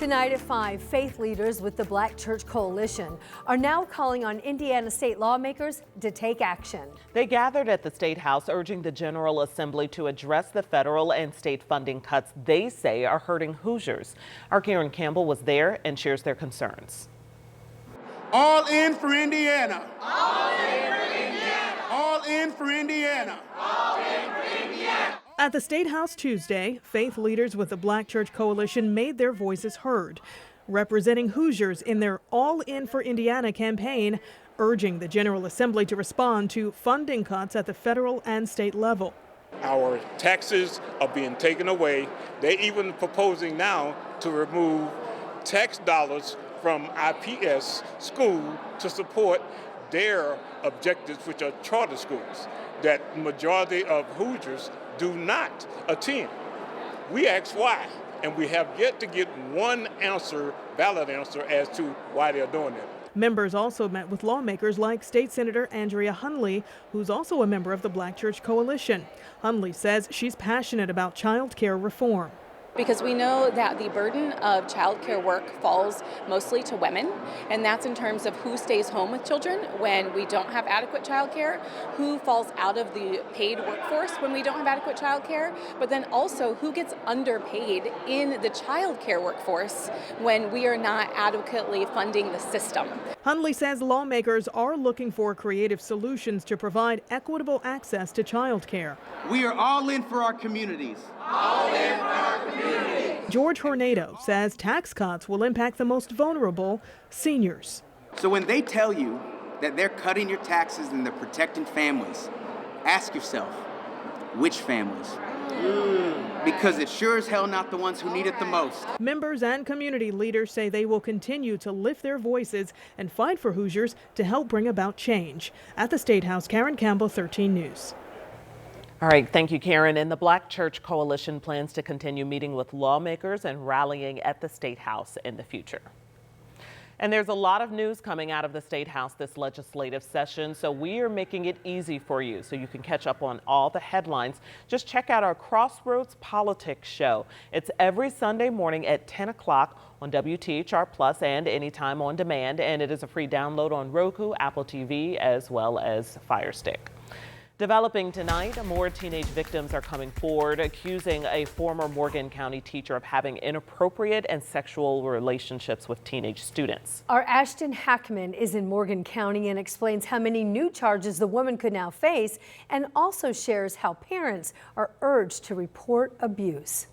Tonight at 5, faith leaders with the Black Church Coalition are now calling on Indiana state lawmakers to take action. They gathered at the State House urging the General Assembly to address the federal and state funding cuts they say are hurting Hoosiers. Our Karen Campbell was there and shares their concerns. All in for Indiana. All in for Indiana. All in for Indiana. All in for Indiana. At the State House Tuesday, faith leaders with the Black Church Coalition made their voices heard, representing Hoosiers in their All In for Indiana campaign, urging the General Assembly to respond to funding cuts at the federal and state level. Our taxes are being taken away. They're even proposing now to remove tax dollars from IPS school to support their objectives, which are charter schools that majority of Hoosiers do not attend. We ask why, and we have yet to get one answer, valid answer, as to why they're doing it. Members also met with lawmakers like State Senator Andrea Hunley, who's also a member of the Black Church Coalition. Hunley says she's passionate about child care reform. Because we know that the burden of childcare work falls mostly to women, and that's in terms of who stays home with children when we don't have adequate childcare, who falls out of the paid workforce when we don't have adequate childcare, but then also who gets underpaid in the childcare workforce when we are not adequately funding the system. Hunley says lawmakers are looking for creative solutions to provide equitable access to childcare. We are all in for our communities. All in for our communities. George Hornado says tax cuts will impact the most vulnerable, seniors. So when they tell you that they're cutting your taxes and they're protecting families, ask yourself, which families? Because it's sure as hell not the ones who need it the most. Members and community leaders say they will continue to lift their voices and fight for Hoosiers to help bring about change. At the State House, Karen Campbell, 13 News. All right, thank you, Karen. And the Black Church Coalition plans to continue meeting with lawmakers and rallying at the State House in the future. And there's a lot of news coming out of the State House this legislative session, so we are making it easy for you so you can catch up on all the headlines. Just check out our Crossroads Politics show. It's every Sunday morning at 10 o'clock on WTHR Plus and anytime on demand, and it is a free download on Roku, Apple TV, as well as Fire Stick. Developing tonight, more teenage victims are coming forward accusing a former Morgan County teacher of having inappropriate and sexual relationships with teenage students. Our Ashton Hackman is in Morgan County and explains how many new charges the woman could now face, and also shares how parents are urged to report abuse.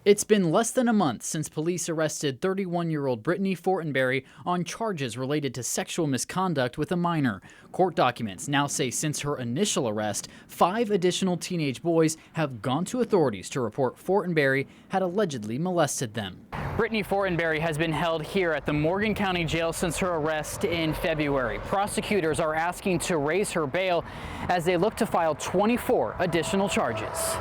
It's been less than a month since police arrested 31-year-old Brittany Fortenberry on charges related to sexual misconduct with a minor. Court documents now say since her initial arrest, 5 additional teenage boys have gone to authorities to report Fortenberry had allegedly molested them. Brittany Fortenberry has been held here at the Morgan County Jail since her arrest in February. Prosecutors are asking to raise her bail as they look to file 24 additional charges.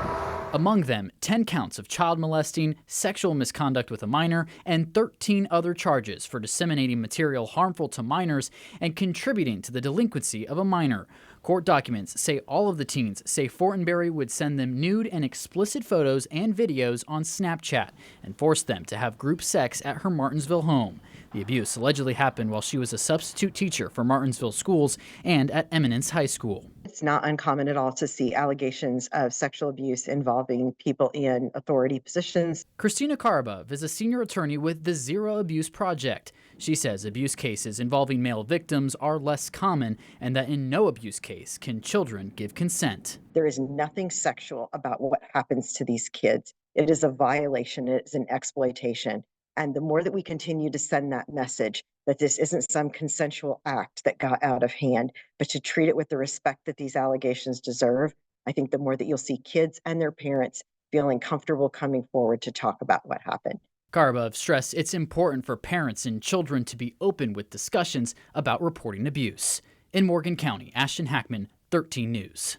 Among them, 10 counts of child molesting, sexual misconduct with a minor, and 13 other charges for disseminating material harmful to minors and contributing to the delinquency of a minor. Court documents say all of the teens say Fortenberry would send them nude and explicit photos and videos on Snapchat and force them to have group sex at her Martinsville home. The abuse allegedly happened while she was a substitute teacher for Martinsville schools and at Eminence High School. It's not uncommon at all to see allegations of sexual abuse involving people in authority positions. Christina Karabov is a senior attorney with the Zero Abuse Project. She says abuse cases involving male victims are less common and that in no abuse case can children give consent. There is nothing sexual about what happens to these kids. It is a violation. It is an exploitation. And the more that we continue to send that message that this isn't some consensual act that got out of hand, but to treat it with the respect that these allegations deserve, I think the more that you'll see kids and their parents feeling comfortable coming forward to talk about what happened. Karabov stressed it's important for parents and children to be open with discussions about reporting abuse. In Morgan County, Ashton Hackman, 13 News.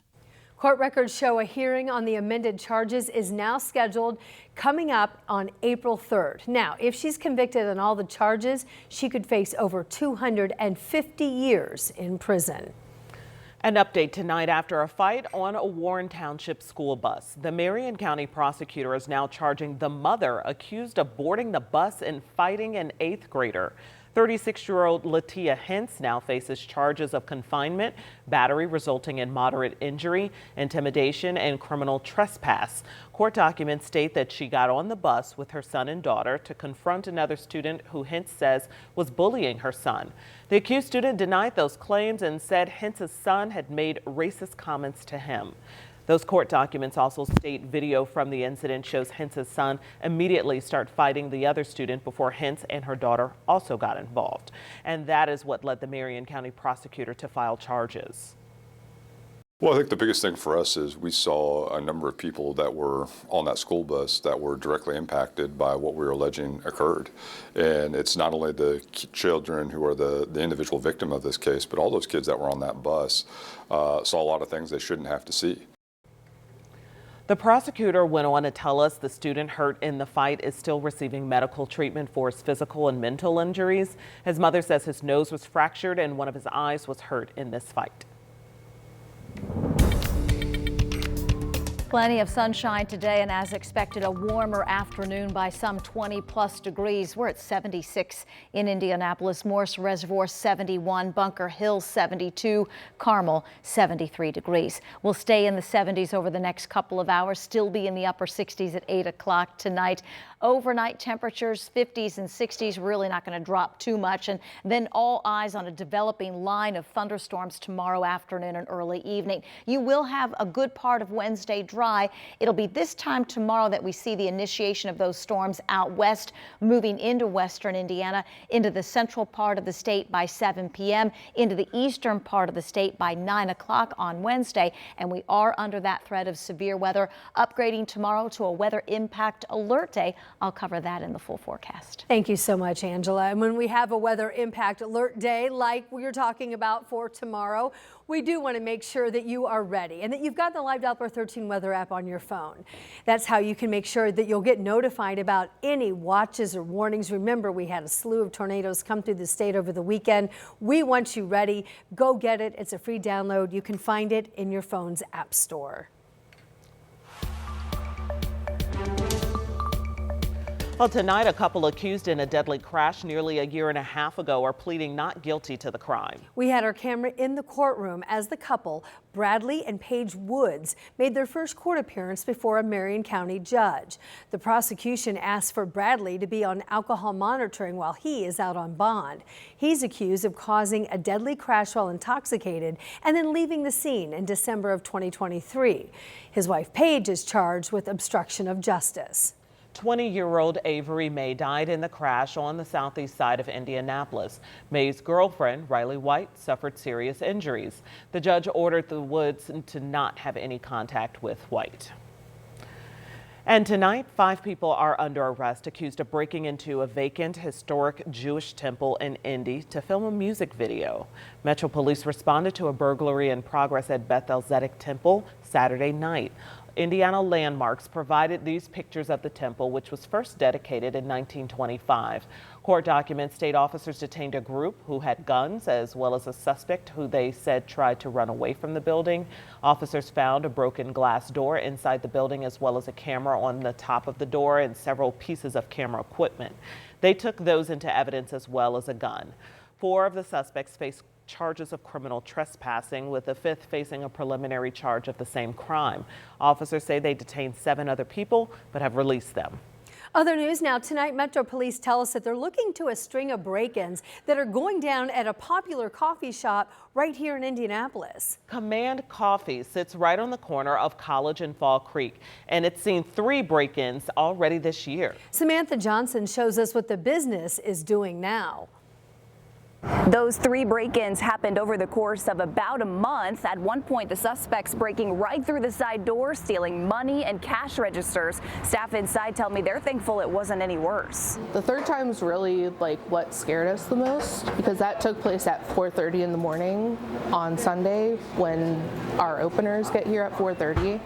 Court records show a hearing on the amended charges is now scheduled coming up on April 3rd. Now, if she's convicted on all the charges, she could face over 250 years in prison. An update tonight after a fight on a Warren Township school bus. The Marion County prosecutor is now charging the mother accused of boarding the bus and fighting an 8th grader. 36-year-old Latia Hintz now faces charges of confinement, battery resulting in moderate injury, intimidation, and criminal trespass. Court documents state that she got on the bus with her son and daughter to confront another student who Hintz says was bullying her son. The accused student denied those claims and said Hintz's son had made racist comments to him. Those court documents also state video from the incident shows Hintz's son immediately start fighting the other student before Hintz and her daughter also got involved. And that is what led the Marion County prosecutor to file charges. Well, I think the biggest thing for us is we saw a number of people that were on that school bus that were directly impacted by what we were alleging occurred. And it's not only the children who are the individual victim of this case, but all those kids that were on that bus saw a lot of things they shouldn't have to see. The prosecutor went on to tell us the student hurt in the fight is still receiving medical treatment for his physical and mental injuries. His mother says his nose was fractured and one of his eyes was hurt in this fight. Plenty of sunshine today, and as expected, a warmer afternoon by some 20+ degrees. We're at 76 in Indianapolis, Morse Reservoir 71, Bunker Hill 72, Carmel 73 degrees. We'll stay in the 70s over the next couple of hours, still be in the upper 60s at 8 o'clock tonight. Overnight temperatures 50s and 60s, really not going to drop too much. And then all eyes on a developing line of thunderstorms tomorrow afternoon and early evening. You will have a good part of Wednesday dry. It'll be this time tomorrow that we see the initiation of those storms out west, moving into western Indiana, into the central part of the state by 7 p.m., into the eastern part of the state by 9 o'clock on Wednesday. And we are under that threat of severe weather, upgrading tomorrow to a weather impact alert day. I'll cover that in the full forecast. Thank you so much, Angela. And when we have a weather impact alert day like we are talking about for tomorrow, we do want to make sure that you are ready and that you've got the Live Doppler 13 weather app on your phone. That's how you can make sure that you'll get notified about any watches or warnings. Remember, we had a slew of tornadoes come through the state over the weekend. We want you ready. Go get it. It's a free download. You can find it in your phone's app store. Well, tonight, a couple accused in a deadly crash nearly a year and a half ago are pleading not guilty to the crime. We had our camera in the courtroom as the couple, Bradley and Paige Woods, made their first court appearance before a Marion County judge. The prosecution asked for Bradley to be on alcohol monitoring while he is out on bond. He's accused of causing a deadly crash while intoxicated and then leaving the scene in December of 2023. His wife Paige is charged with obstruction of justice. 20-year-old Avery May died in the crash on the southeast side of Indianapolis. May's girlfriend, Riley White, suffered serious injuries. The judge ordered the Woods to not have any contact with White. And tonight, 5 people are under arrest accused of breaking into a vacant historic Jewish temple in Indy to film a music video. Metro Police responded to a burglary in progress at Bethel Zedek Temple Saturday night. Indiana Landmarks provided these pictures of the temple, which was first dedicated in 1925. Court documents state officers detained a group who had guns as well as a suspect who they said tried to run away from the building. Officers found a broken glass door inside the building as well as a camera on the top of the door and several pieces of camera equipment. They took those into evidence as well as a gun. 4 of the suspects face charges of criminal trespassing, with the 5th facing a preliminary charge of the same crime. Officers say they detained 7 other people but have released them. Other news now tonight, Metro Police tell us that they're looking to a string of break-ins that are going down at a popular coffee shop right here in Indianapolis. Command Coffee sits right on the corner of College and Fall Creek, and it's seen 3 break-ins already this year. Samantha Johnson shows us what the business is doing now. Those 3 break-ins happened over the course of about a month. At one point, the suspects breaking right through the side door, stealing money and cash registers. Staff inside tell me they're thankful it wasn't any worse. The 3rd time's really what scared us the most, because that took place at 4:30 in the morning on Sunday when our openers get here at 4:30.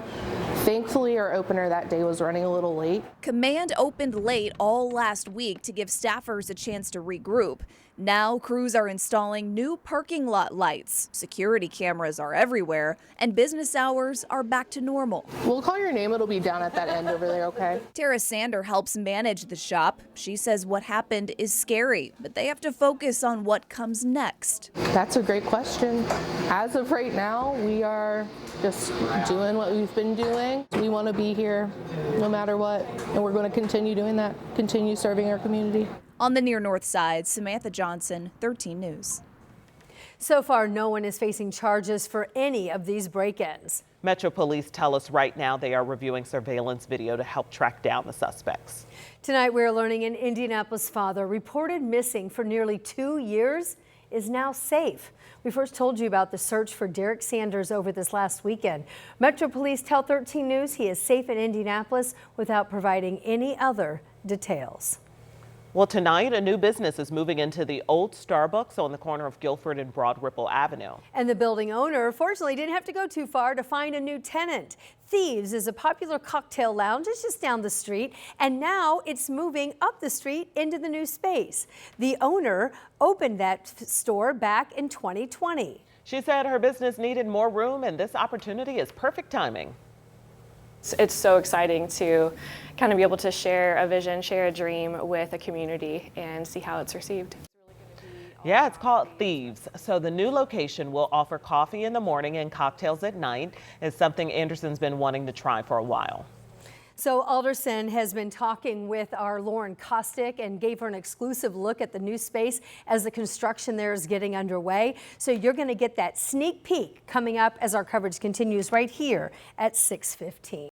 Thankfully, our opener that day was running a little late. Command opened late all last week to give staffers a chance to regroup. Now crews are installing new parking lot lights, security cameras are everywhere, and business hours are back to normal. We'll call your name, it'll be down at that end over there, okay? Tara Sander helps manage the shop. She says what happened is scary, but they have to focus on what comes next. That's a great question. As of right now, we are just doing what we've been doing. We want to be here no matter what, and we're going to continue doing that, continue serving our community. On the near north side, Samantha Johnson, 13 News. So far, no one is facing charges for any of these break-ins. Metro Police tell us right now they are reviewing surveillance video to help track down the suspects. Tonight, we're learning an Indianapolis father reported missing for nearly 2 years is now safe. We first told you about the search for Derek Sanders over this last weekend. Metro Police tell 13 News he is safe in Indianapolis without providing any other details. Well, tonight, a new business is moving into the old Starbucks on the corner of Guilford and Broad Ripple Avenue. And the building owner, fortunately, didn't have to go too far to find a new tenant. Thieves is a popular cocktail lounge. It's just down the street, and now it's moving up the street into the new space. The owner opened that store back in 2020. She said her business needed more room, and this opportunity is perfect timing. It's so exciting to kind of be able to share a vision, share a dream with a community and see how it's received. Yeah, it's called Thieves. So the new location will offer coffee in the morning and cocktails at night. It's something Anderson's been wanting to try for a while. So Alderson has been talking with our Lauren Kostick and gave her an exclusive look at the new space as the construction there is getting underway. So you're going to get that sneak peek coming up as our coverage continues right here at 6:15.